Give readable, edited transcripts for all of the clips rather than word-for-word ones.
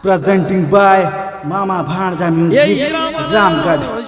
Presenting by Mama Bhanja Music, Ramgarh.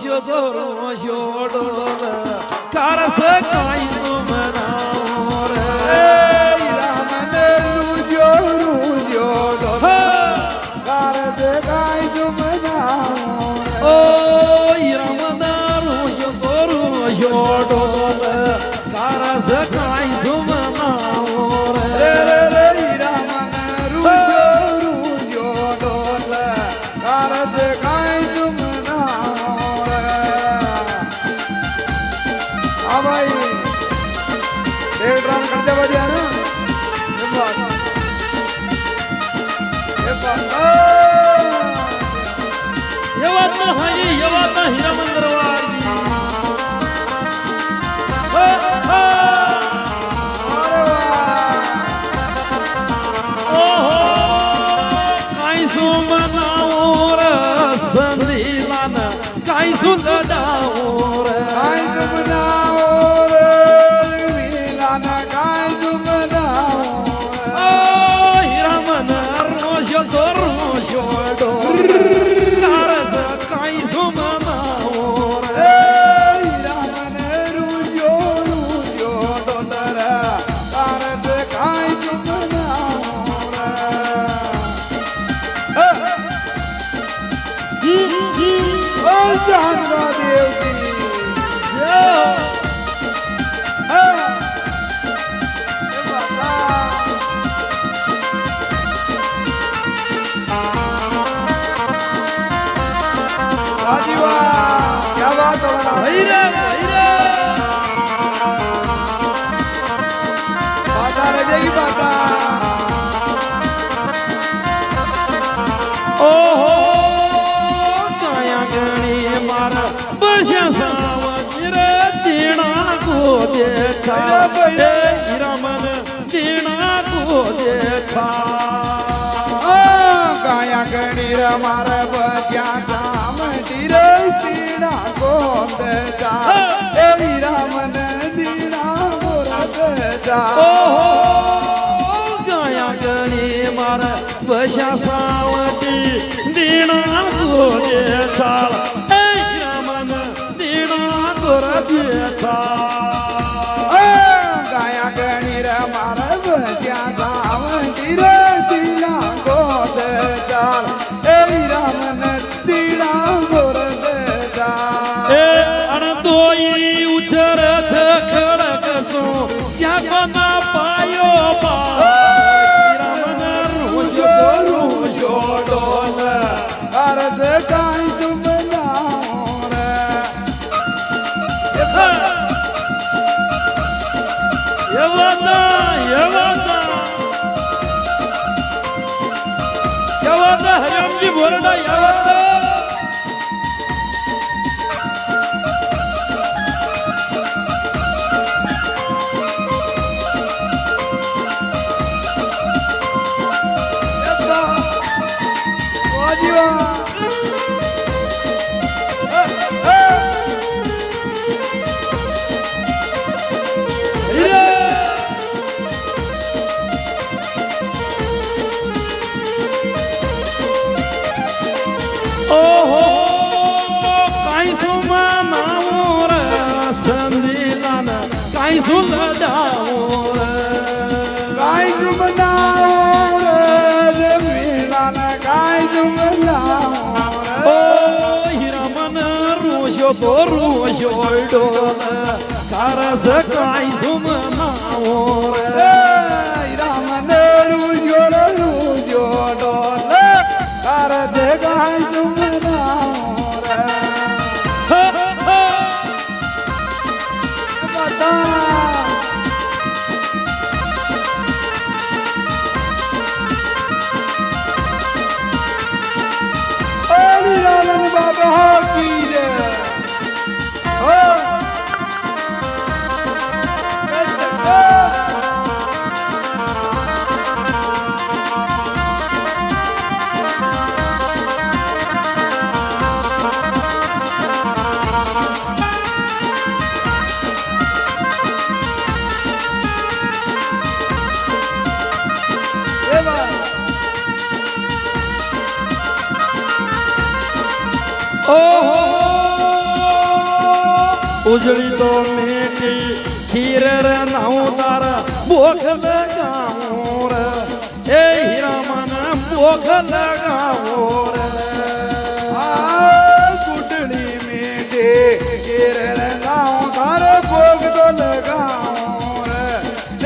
ઓહો ઉજળી તો મેટી ખીર રે નાઉ તાર ભોખ લગાવું રે એ હીરામન ભોખ લગાવું રે ગુડડી મેટે ખીર રે નાઉ તાર ભોગ તો લગાવું રે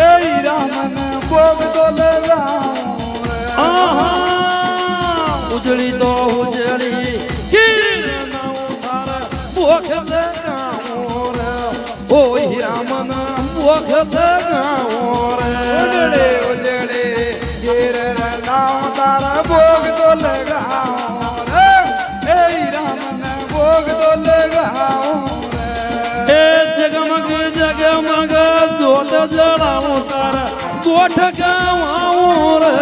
એ હીરામન ભોગ તો લગાવું રે ઉજળી તો ઉજળી ખીર નાઉ તાર ભોખ લગાવું રે ઓ હીરામન ભોખ લગાવું રે ઉજળે ઉજળે ખીર રે નાઉ તાર ભોગ તો લગાવું રે એ હીરામન ભોગ તો લગાવું રે એ જગમગ જગમગ જોત જડાવું તાર ગોઠ ગાવું રે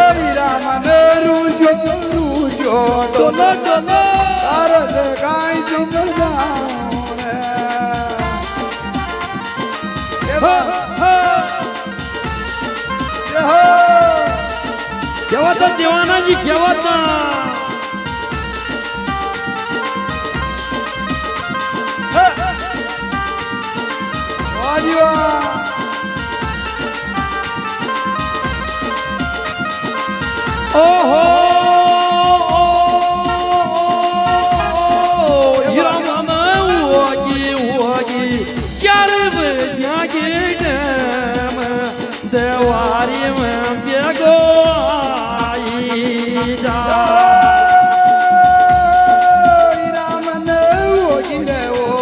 એ હીરામન રૂજો રૂજો ડોલ ડોલ તાર જગાઈ જુગલ જાઉં રે કેવા હતા દેવાનાજી કેવા હતા ઓહો હીરામન ઓગી ઓગી ચાર બજાગે ડમ દેવારી માં બેગો આઈ જા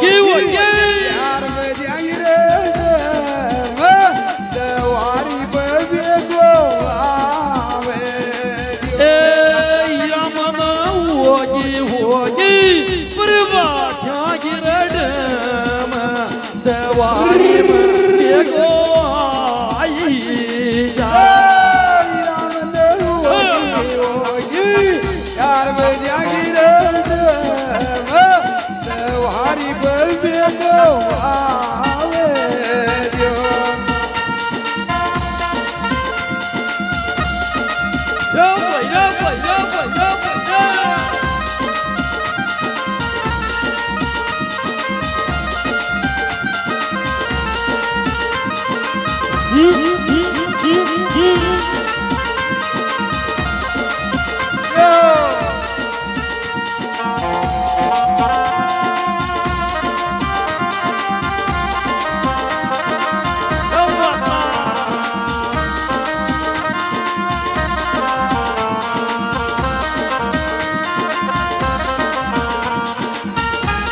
કેવો કે એ હીરામન ઓગી ઓગી પરવા જાગી રડમ દેવારી માં બેગો આઈ જા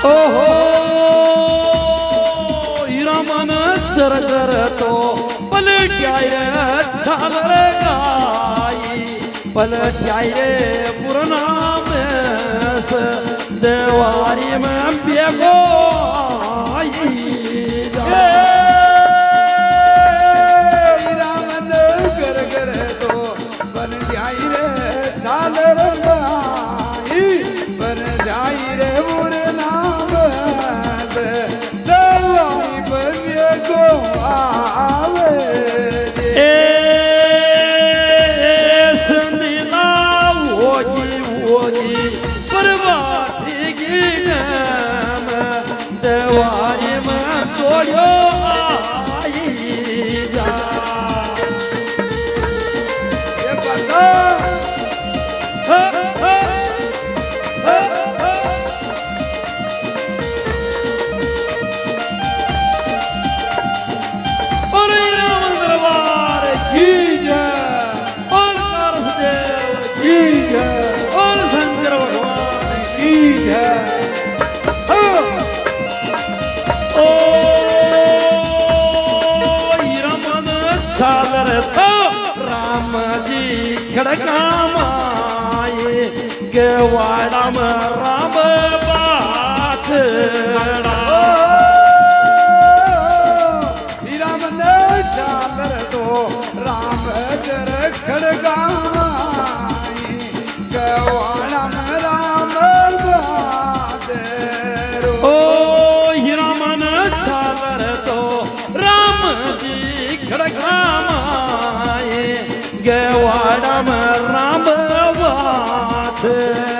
ઓહો હીરામન ચર ચર તો પલટ્યાય રે સાલર ગાઈ પલટ્યાય રે પૂર્ણામ દેવારી માં બેગો આઈ જા કર કર તો બન જાય રે ચાલર ગાઈ બન જાય રે મુર નામ દેવારી પર ગો આવે એ સંદીલા ઓગી ઓગી પરવાથી ગીનમ દેવારી માં તોડ્યો આઈ જા એ પતા અરે રામ દરબાર કી જય ઓર નરસિંહ કી જય ઓર શંકર ભગવાન કી જય ઓ હીરામન સાગર તો રામજી ખડકામાએ ગવાડામાં રામ પાછડા ચાદર તો રામ જર ખડગાઈ ગવાણા રામ બાદરો ઓ હીરામન સાગર તો રામજી ખડકામાએ ગવાડામાં રામ વાછડા